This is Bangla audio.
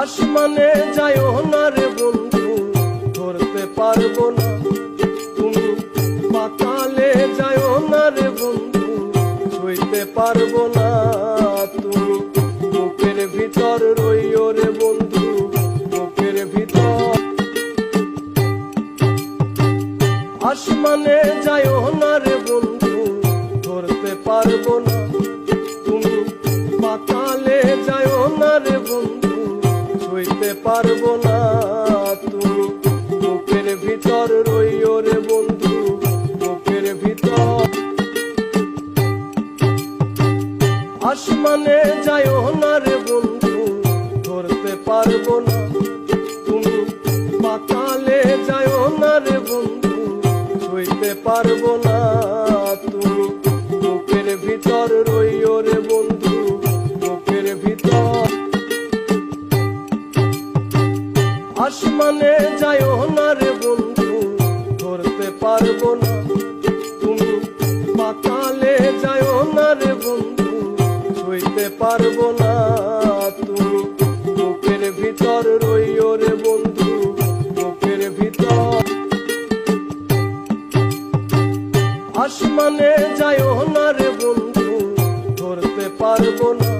আসমানে যাইও না রে বন্ধু, ধরতে পারবো না। তুমি পাতালে যাইও না রে বন্ধু, ছুঁইতে পারবো না। তুমি বুকের ভিতর রইও রে বন্ধু, বুকের ভিতর। আসমানে যাইও না রে বন্ধু, ধরতে পারবো না। তুমি পাতালে যাইও না রে বন্ধু, ছুঁইতে পারবো না। তুমি বুকের ভিতর রইও রে বন্ধু, বুকের ভিতর। আসমানে যাইও না রে বন্ধু, ধরতে পারবো না। তুমি পাতালে যাইও না রে বন্ধু, ছুঁইতে পারবো না। তুমি বুকের ভিতর রইও রে বন্ধু, বুকের ভিতর। আসমানে যাইও না রে বন্ধু, ধরতে পারবো না। তুমি পাতালে যাইও না রে বন্ধু, ছুঁইতে পারবো না। তুমি বুকের ভিতর রইও রে বন্ধু, বুকের ভিতর। আসমানে যাইও না রে বন্ধু, ধরতে পারবো না।